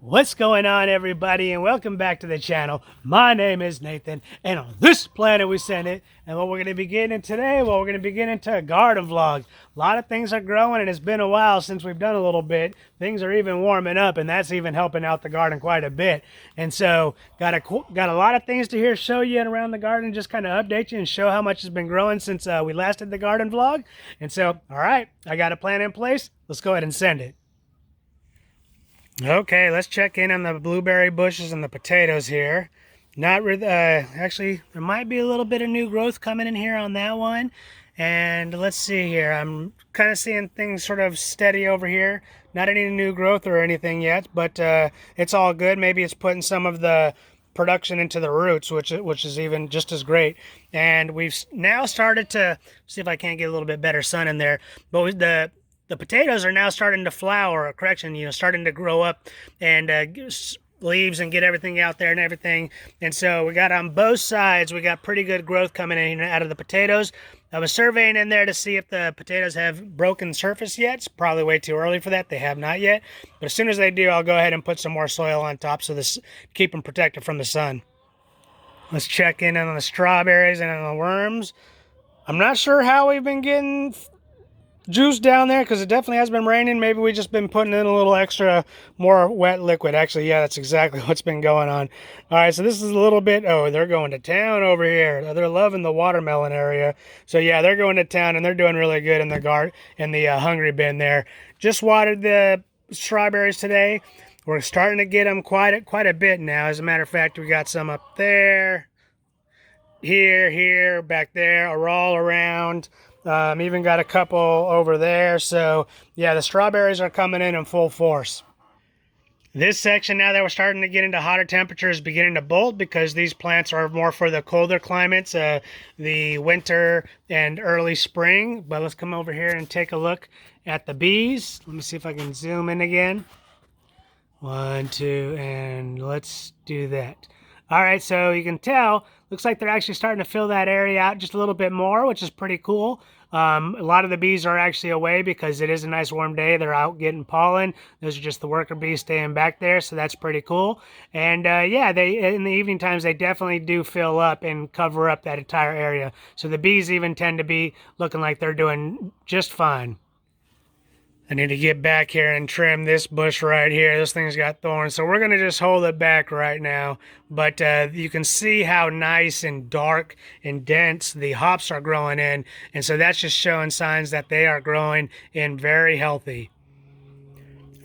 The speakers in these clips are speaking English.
What's going on, everybody, and welcome back to the channel. My name is Nathan, and on this planet we send it. And what we're going to be getting today, well, we're going to be getting into a garden vlog. A lot of things are growing, and it's been a while since we've done a little bit. Things are even warming up, and that's even helping out the garden quite a bit. And so, got a lot of things to here show you around the garden, just kind of update you and show how much has been growing since we last did the garden vlog. And so, all right, I got a plan in place. Let's go ahead and send it. Okay, let's check in on the blueberry bushes and the potatoes here. Not really, actually, there might be a little bit of new growth coming in here on that one. And let's see here. I'm kind of seeing things sort of steady over here. Not any new growth or anything yet, but it's all good. Maybe it's putting some of the production into the roots, which is even just as great. And we've now started to see if I can't get a little bit better sun in there. But the potatoes are now starting to flower, or correction, starting to grow up and leaves and get everything out there and everything. And so we got on both sides, we got pretty good growth coming in out of the potatoes. I was surveying in there to see if the potatoes have broken surface yet. It's probably way too early for that. They have not yet. But as soon as they do, I'll go ahead and put some more soil on top so this keep them protected from the sun. Let's check in on the strawberries and on the worms. I'm not sure how we've been getting juice down there because it definitely has been raining. Maybe we just been putting in a little extra more wet liquid. Actually, yeah, that's exactly what's been going on. All right, so this is a little bit, oh, they're going to town over here. They're loving the watermelon area. So yeah, they're going to town and they're doing really good in the hungry bin there. Just watered the strawberries today. We're starting to get them quite a bit now. As a matter of fact, we got some up there, here, back there, or all around. Even got a couple over there. So yeah, the strawberries are coming in full force. This section, now that we're starting to get into hotter temperatures, beginning to bolt because these plants are more for the colder climates, the winter and early spring. But let's come over here and take a look at the bees. Let me see if I can zoom in again. 1, 2, and let's do that. All right, so you can tell, looks like they're actually starting to fill that area out just a little bit more, which is pretty cool. A lot of the bees are actually away because it is a nice warm day. They're out getting pollen. Those are just the worker bees staying back there, so that's pretty cool. And yeah, in the evening times, they definitely do fill up and cover up that entire area. So the bees even tend to be looking like they're doing just fine. I need to get back here and trim this bush right here. This thing's got thorns, so we're going to just hold it back right now. But you can see how nice and dark and dense the hops are growing in. And so that's just showing signs that they are growing in very healthy.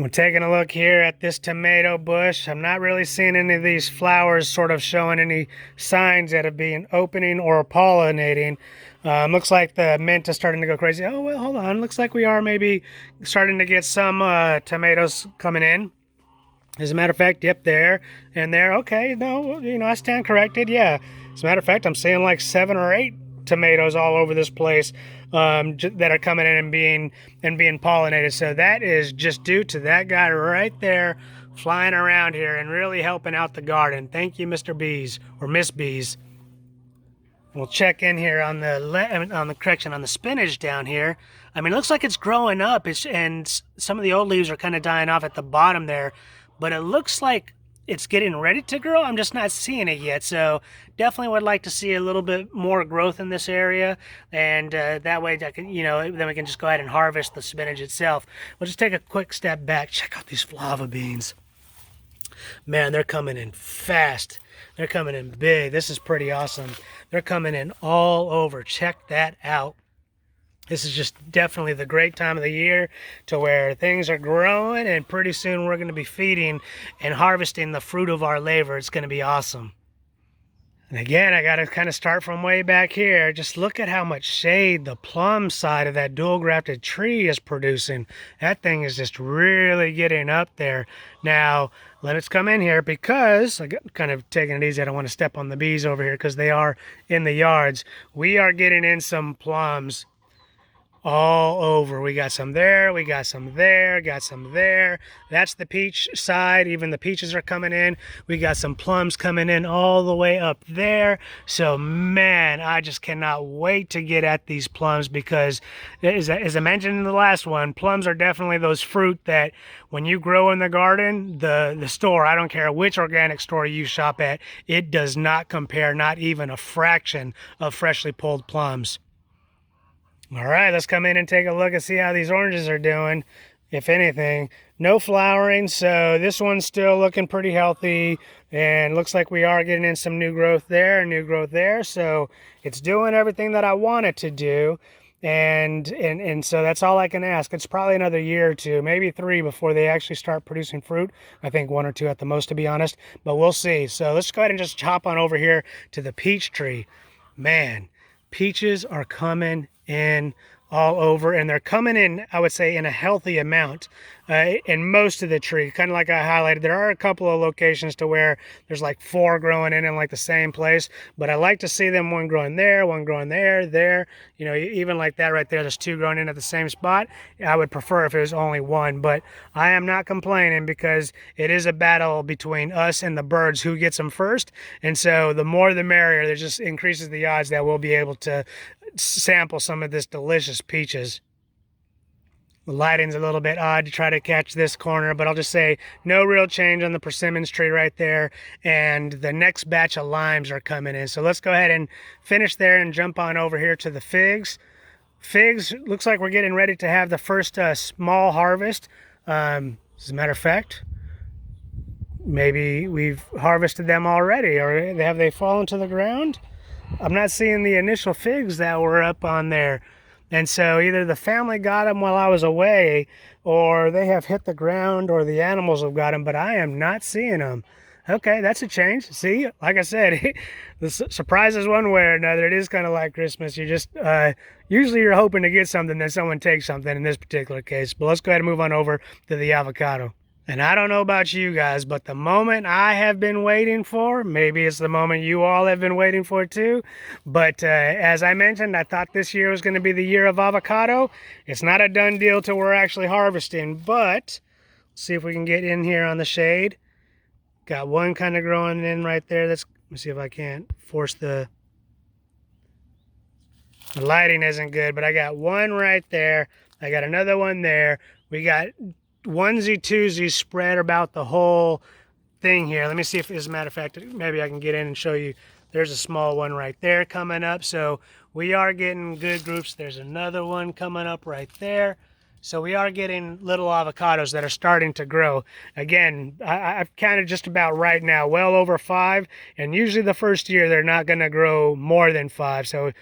We're taking a look here at this tomato bush. I'm not really seeing any of these flowers sort of showing any signs that of being opening or pollinating. Looks like the mint is starting to go crazy. Oh, well, hold on. Looks like we are maybe starting to get some tomatoes coming in. As a matter of fact, yep, there and there. Okay, no, I stand corrected. Yeah. As a matter of fact, I'm seeing like 7 or 8 tomatoes all over this place that are coming in and being pollinated. So that is just due to that guy right there flying around here and really helping out the garden. Thank you, Mr. Bees or Miss Bees. We'll check in here on the spinach down here. I mean, it looks like it's growing up. And some of the old leaves are kind of dying off at the bottom there, but it looks like it's getting ready to grow. I'm just not seeing it yet. So definitely would like to see a little bit more growth in this area. And that way I can, then we can just go ahead and harvest the spinach itself. We'll just take a quick step back. Check out these fava beans. Man, they're coming in fast. They're coming in big. This is pretty awesome. They're coming in all over. Check that out. This is just definitely the great time of the year to where things are growing, and pretty soon we're going to be feeding and harvesting the fruit of our labor. It's going to be awesome. And again, I got to kind of start from way back here. Just look at how much shade the plum side of that dual grafted tree is producing. That thing is just really getting up there. Now, let us come in here because I got kind of taking it easy. I don't want to step on the bees over here because they are in the yards. We are getting in some plums. all over. We got some there, we got some there, got some there. That's the peach side. Even the peaches are coming in. We got some plums coming in all the way up there. So man, I just cannot wait to get at these plums because as I mentioned in the last one, plums are definitely those fruit that when you grow in the garden, the store, I don't care which organic store you shop at, it does not compare, not even a fraction of freshly pulled plums. All right, let's come in and take a look and see how these oranges are doing, if anything. No flowering, so this one's still looking pretty healthy, and looks like we are getting in some new growth there and new growth there, so it's doing everything that I want it to do. And so that's all I can ask. It's probably another year or two, maybe 3 before they actually start producing fruit. I think 1 or 2 at the most, to be honest, but we'll see. So let's go ahead and just hop on over here to the peach tree. Man, peaches are coming in all over, and they're coming in, I would say, in a healthy amount in most of the tree. Kind of like I highlighted, there are a couple of locations to where there's like 4 growing in like the same place, but I like to see them one growing there, one growing there, you know, even like that right there, there's 2 growing in at the same spot. I would prefer if it was only 1, but I am not complaining because it is a battle between us and the birds who gets them first, and so the more the merrier. That just increases the odds that we'll be able to sample some of this delicious peaches. The lighting's a little bit odd to try to catch this corner, but I'll just say no real change on the persimmons tree right there, and the next batch of limes are coming in. So let's go ahead and finish there and jump on over here to the figs. Figs, looks like we're getting ready to have the first small harvest. As a matter of fact, maybe we've harvested them already, or have they fallen to the ground? I'm not seeing the initial figs that were up on there. And so either the family got them while I was away, or they have hit the ground, or the animals have got them, but I am not seeing them. Okay, that's a change. See, like I said, the surprise is one way or another. It is kind of like Christmas. You just, usually you're hoping to get something, then someone takes something in this particular case. But let's go ahead and move on over to the avocado. And I don't know about you guys, but the moment I have been waiting for, maybe it's the moment you all have been waiting for too, but as I mentioned, I thought this year was going to be the year of avocado. It's not a done deal till we're actually harvesting, but let's see if we can get in here on the shade. Got one kind of growing in right there. Let me see if I can't force the lighting isn't good, but I got one right there. I got another one there. We got onesie twosies spread about the whole thing here. Let me see if, as a matter of fact, maybe I can get in and show you. There's a small one right there coming up. So we are getting good groups. There's another one coming up right there. So we are getting little avocados that are starting to grow. Again, I've counted just about right now, well over 5. And usually the first year, they're not going to grow more than 5. So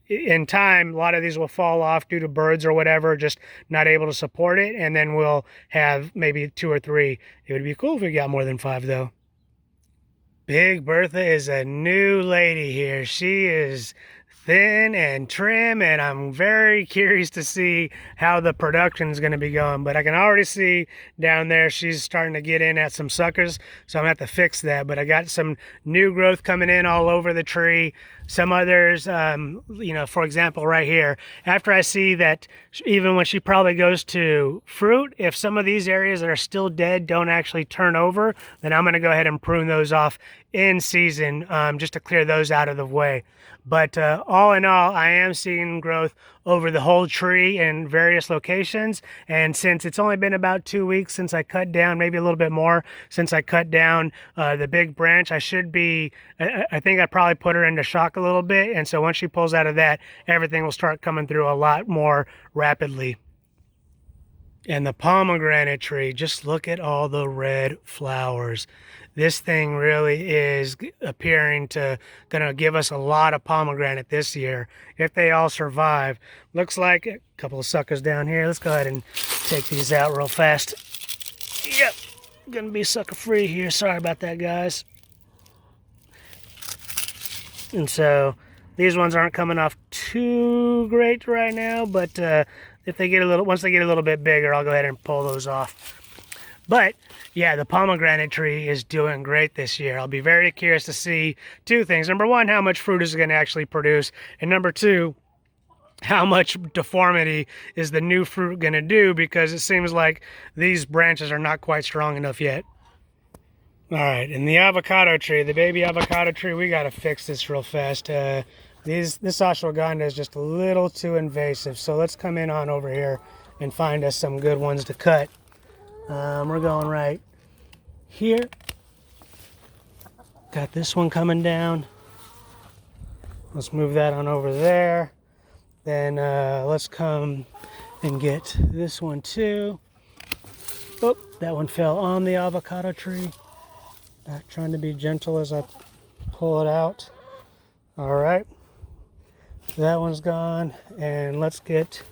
in time, a lot of these will fall off due to birds or whatever, just not able to support it. And then we'll have maybe 2 or 3. It would be cool if we got more than 5, though. Big Bertha is a new lady here. She is thin and trim, and I'm very curious to see how the production is going to be going. But I can already see down there she's starting to get in at some suckers, so I'm going to have to fix that. But I got some new growth coming in all over the tree. Some others, you know, for example, right here, after I see that even when she probably goes to fruit, if some of these areas that are still dead don't actually turn over, then I'm going to go ahead and prune those off in season, just to clear those out of the way. But all in all, I am seeing growth over the whole tree in various locations. And since it's only been about 2 weeks since I cut down, maybe a little bit more, since I cut down the big branch, I think I probably put her into shock a little bit. And so once she pulls out of that, everything will start coming through a lot more rapidly. And the pomegranate tree, just look at all the red flowers. This thing really is appearing to gonna give us a lot of pomegranate this year if they all survive. Looks like a couple of suckers down here. Let's go ahead and take these out real fast. Yep, gonna be sucker free here. Sorry about that, guys. And so these ones aren't coming off too great right now, but if they get once they get a little bit bigger, I'll go ahead and pull those off. But yeah, the pomegranate tree is doing great this year. I'll be very curious to see 2 things. Number 1, how much fruit is it going to actually produce? And number 2, how much deformity is the new fruit going to do, because it seems like these branches are not quite strong enough yet. All right, and the avocado tree, the baby avocado tree, we got to fix this real fast. This ashwagandha is just a little too invasive, so let's come in on over here and find us some good ones to cut. We're going right here. Got this one coming down. Let's move that on over there. Then let's come and get this one too. Oh, that one fell on the avocado tree. Trying to be gentle as I pull it out. All right, that one's gone. And let's get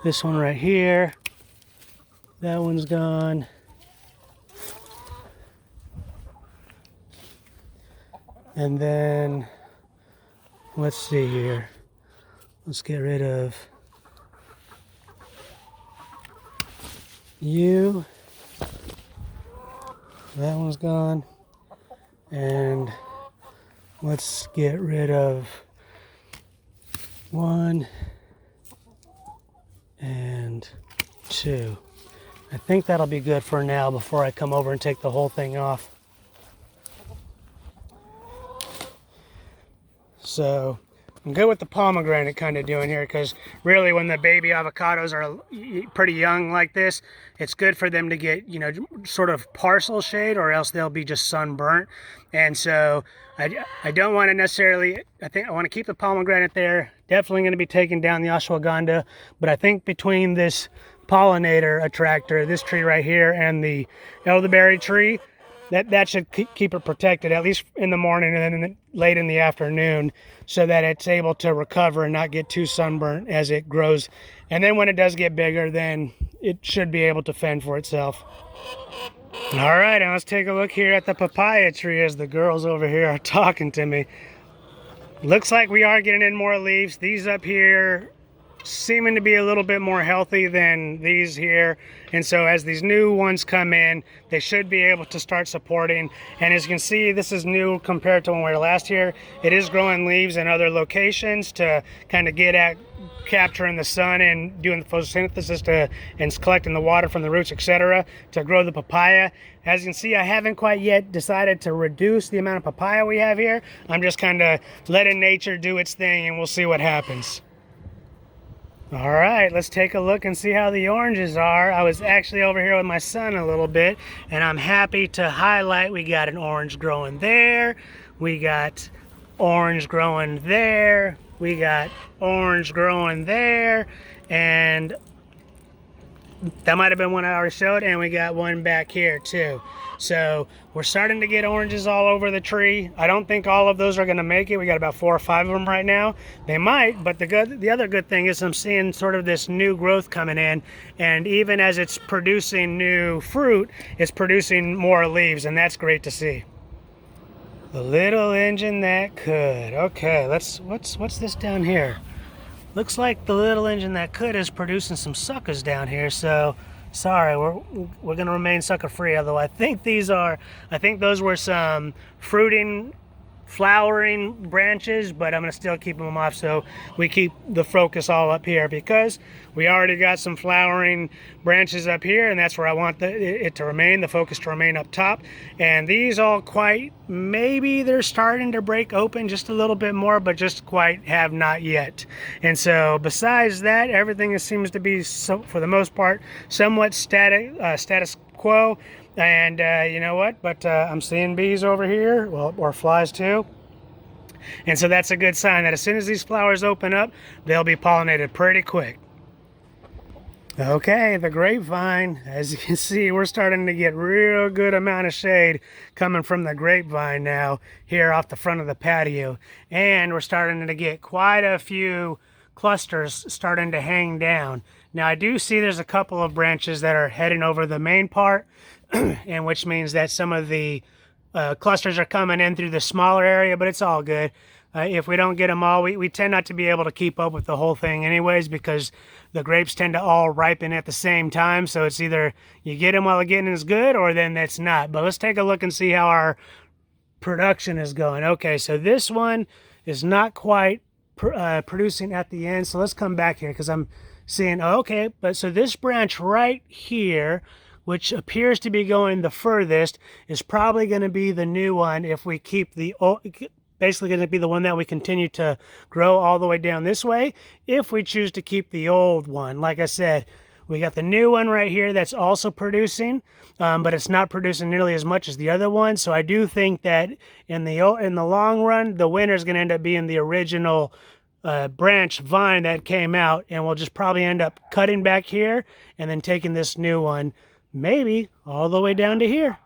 this one right here. That one's gone. And then let's see here. Let's get rid of you. That one's gone. And let's get rid of 1 and 2. I think that'll be good for now before I come over and take the whole thing off. So I'm good with the pomegranate kind of doing here, because really when the baby avocados are pretty young like this, it's good for them to get, you know, sort of partial shade, or else they'll be just sunburnt. And so I don't want to necessarily, I think I want to keep the pomegranate there. Definitely going to be taking down the ashwagandha, but I think between this pollinator attractor, this tree right here, and the elderberry tree, that should keep it protected, at least in the morning and then late in the afternoon, so that it's able to recover and not get too sunburnt as it grows. And then when it does get bigger, then it should be able to fend for itself. All right, now let's take a look here at the papaya tree as the girls over here are talking to me. Looks like we are getting in more leaves. These up here seeming to be a little bit more healthy than these here, and so as these new ones come in, they should be able to start supporting. And as you can see, this is new compared to when we were last here. It is growing leaves in other locations to kind of get at capturing the sun and doing the photosynthesis and collecting the water from the roots, etc., to grow the papaya. As you can see, I haven't quite yet decided to reduce the amount of papaya we have here. I'm just kind of letting nature do its thing, and we'll see what happens. All right, let's take a look and see how the oranges are. I was actually over here with my son a little bit, and I'm happy to highlight we got an orange growing there. We got orange growing there. We got orange growing there. And that might have been one I already showed, and we got one back here too. So we're starting to get oranges all over the tree. I don't think all of those are going to make it. We got about 4 or 5 of them right now. They might, but the other good thing is I'm seeing sort of this new growth coming in, and even as it's producing new fruit, it's producing more leaves, and that's great to see. The little engine that could. Okay, what's this down here? Looks like the little engine that could is producing some suckers down here, so sorry, we're gonna remain sucker free. Although I think those were some fruiting, flowering branches, but I'm gonna still keep them off so we keep the focus all up here, because we already got some flowering branches up here, and that's where I want it to remain, the focus to remain up top. And these all maybe they're starting to break open just a little bit more, but just quite have not yet. And so besides that, everything seems to be, for the most part, somewhat status quo. And you know what, but I'm seeing bees over here, well, or flies too, and so that's a good sign that as soon as these flowers open up, they'll be pollinated pretty quick. Okay, the grapevine, as you can see, we're starting to get real good amount of shade coming from the grapevine now here off the front of the patio, and we're starting to get quite a few clusters starting to hang down. Now I do see there's a couple of branches that are heading over the main part, and which means that some of the clusters are coming in through the smaller area, but it's all good. If we don't get them all, we tend not to be able to keep up with the whole thing anyways, because the grapes tend to all ripen at the same time. So it's either you get them while the getting is good, or then that's not. But let's take a look and see how our production is going. Okay, so this one is not quite producing at the end. So let's come back here because I'm seeing, oh, okay, but so this branch right here, which appears to be going the furthest, is probably going to be the new one if we keep the old, basically going to be the one that we continue to grow all the way down this way if we choose to keep the old one. Like I said, we got the new one right here that's also producing, but it's not producing nearly as much as the other one. So I do think that in the long run, the winner is going to end up being the original branch vine that came out, and we'll just probably end up cutting back here and then taking this new one maybe all the way down to here.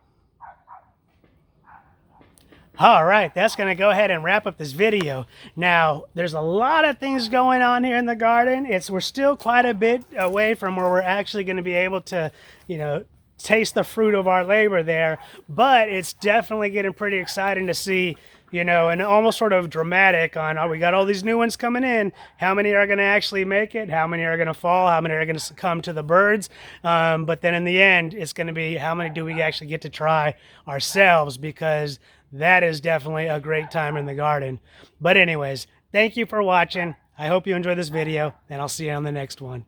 All right, that's going to go ahead and wrap up this video. Now, there's a lot of things going on here in the garden. We're still quite a bit away from where we're actually going to be able to, you know, taste the fruit of our labor there, but it's definitely getting pretty exciting to see, you know, and almost sort of dramatic on, oh, we got all these new ones coming in. How many are going to actually make it? How many are going to fall? How many are going to succumb to the birds? But then in the end, it's going to be how many do we actually get to try ourselves, because that is definitely a great time in the garden. But anyways, thank you for watching. I hope you enjoyed this video, and I'll see you on the next one.